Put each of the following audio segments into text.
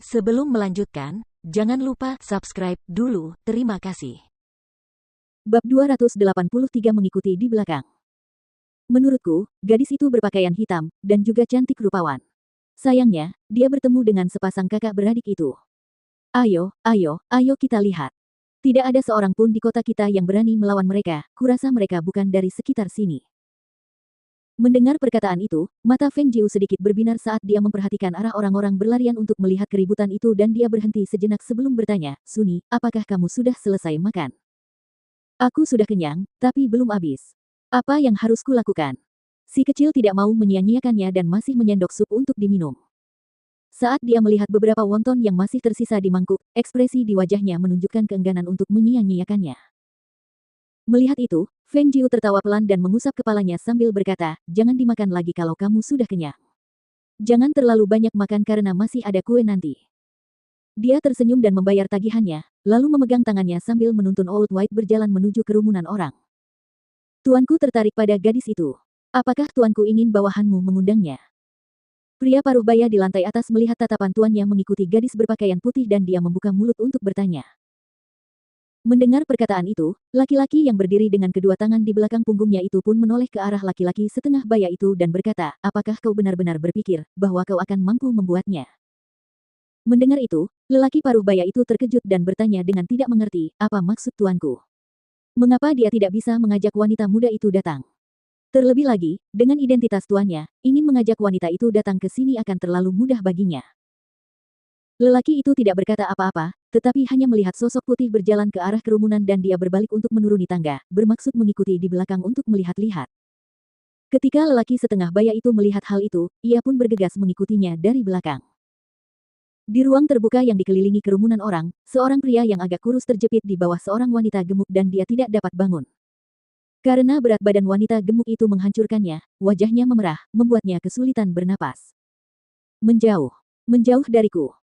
Sebelum melanjutkan, jangan lupa subscribe dulu. Terima kasih. Bab 283 mengikuti di belakang. Menurutku, gadis itu berpakaian hitam, dan juga cantik rupawan. Sayangnya, dia bertemu dengan sepasang kakak beradik itu. Ayo kita lihat. Tidak ada seorang pun di kota kita yang berani melawan mereka, kurasa mereka bukan dari sekitar sini. Mendengar perkataan itu, mata Feng Jiu sedikit berbinar saat dia memperhatikan arah orang-orang berlarian untuk melihat keributan itu dan dia berhenti sejenak sebelum bertanya, Suni, apakah kamu sudah selesai makan? Aku sudah kenyang, tapi belum habis. Apa yang harus kulakukan? Si kecil tidak mau menyia-nyiakannya dan masih menyendok sup untuk diminum. Saat dia melihat beberapa wonton yang masih tersisa di mangkuk, ekspresi di wajahnya menunjukkan keengganan untuk menyia-nyiakannya. Melihat itu, Feng Jiu tertawa pelan dan mengusap kepalanya sambil berkata, jangan dimakan lagi kalau kamu sudah kenyang. Jangan terlalu banyak makan karena masih ada kue nanti. Dia tersenyum dan membayar tagihannya, lalu memegang tangannya sambil menuntun Old White berjalan menuju kerumunan orang. Tuanku tertarik pada gadis itu. Apakah tuanku ingin bawahanmu mengundangnya? Pria paruh baya di lantai atas melihat tatapan tuannya mengikuti gadis berpakaian putih dan dia membuka mulut untuk bertanya. Mendengar perkataan itu, laki-laki yang berdiri dengan kedua tangan di belakang punggungnya itu pun menoleh ke arah laki-laki setengah baya itu dan berkata, apakah kau benar-benar berpikir bahwa kau akan mampu membuatnya? Mendengar itu, lelaki paruh baya itu terkejut dan bertanya dengan tidak mengerti, apa maksud tuanku? Mengapa dia tidak bisa mengajak wanita muda itu datang? Terlebih lagi, dengan identitas tuannya, ingin mengajak wanita itu datang ke sini akan terlalu mudah baginya. Lelaki itu tidak berkata apa-apa, tetapi hanya melihat sosok putih berjalan ke arah kerumunan dan dia berbalik untuk menuruni tangga, bermaksud mengikuti di belakang untuk melihat-lihat. Ketika lelaki setengah baya itu melihat hal itu, ia pun bergegas mengikutinya dari belakang. Di ruang terbuka yang dikelilingi kerumunan orang, seorang pria yang agak kurus terjepit di bawah seorang wanita gemuk dan dia tidak dapat bangun. Karena berat badan wanita gemuk itu menghancurkannya, wajahnya memerah, membuatnya kesulitan bernapas. Menjauh dariku.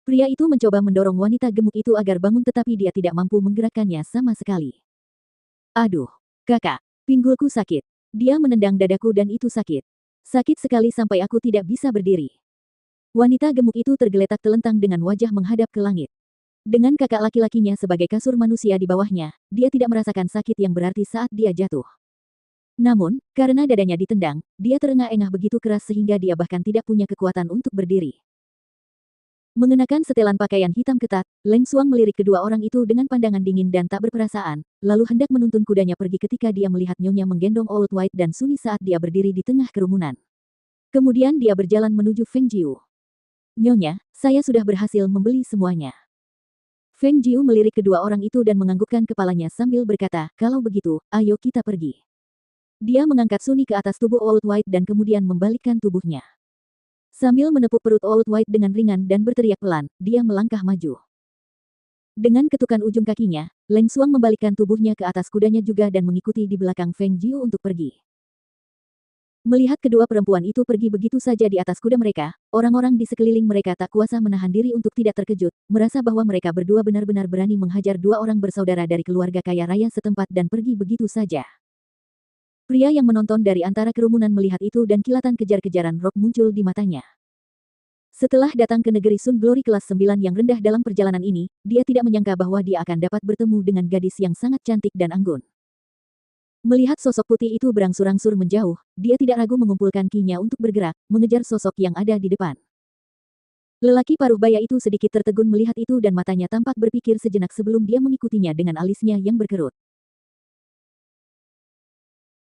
Pria itu mencoba mendorong wanita gemuk itu agar bangun tetapi dia tidak mampu menggerakkannya sama sekali. Aduh, kakak, pinggulku sakit. Dia menendang dadaku dan itu sakit. Sakit sekali sampai aku tidak bisa berdiri. Wanita gemuk itu tergeletak telentang dengan wajah menghadap ke langit. Dengan kakak laki-lakinya sebagai kasur manusia di bawahnya, dia tidak merasakan sakit yang berarti saat dia jatuh. Namun, karena dadanya ditendang, dia terengah-engah begitu keras sehingga dia bahkan tidak punya kekuatan untuk berdiri. Mengenakan setelan pakaian hitam ketat, Leng Xuang melirik kedua orang itu dengan pandangan dingin dan tak berperasaan, lalu hendak menuntun kudanya pergi ketika dia melihat nyonya menggendong Old White dan Suni saat dia berdiri di tengah kerumunan. Kemudian dia berjalan menuju Feng Jiu. Nyonya, saya sudah berhasil membeli semuanya. Feng Jiu melirik kedua orang itu dan menganggukkan kepalanya sambil berkata, kalau begitu, ayo kita pergi. Dia mengangkat Suni ke atas tubuh Old White dan kemudian membalikkan tubuhnya. Sambil menepuk perut Old White dengan ringan dan berteriak pelan, dia melangkah maju. Dengan ketukan ujung kakinya, Leng Xuang membalikkan tubuhnya ke atas kudanya juga dan mengikuti di belakang Feng Jiu untuk pergi. Melihat kedua perempuan itu pergi begitu saja di atas kuda mereka, orang-orang di sekeliling mereka tak kuasa menahan diri untuk tidak terkejut, merasa bahwa mereka berdua benar-benar berani menghajar dua orang bersaudara dari keluarga kaya raya setempat dan pergi begitu saja. Pria yang menonton dari antara kerumunan melihat itu dan kilatan kejar-kejaran roh muncul di matanya. Setelah datang ke negeri Sun Glory kelas 9 yang rendah dalam perjalanan ini, dia tidak menyangka bahwa dia akan dapat bertemu dengan gadis yang sangat cantik dan anggun. Melihat sosok putih itu berangsur-angsur menjauh, dia tidak ragu mengumpulkan ki-nya untuk bergerak, mengejar sosok yang ada di depan. Lelaki paruh baya itu sedikit tertegun melihat itu dan matanya tampak berpikir sejenak sebelum dia mengikutinya dengan alisnya yang berkerut.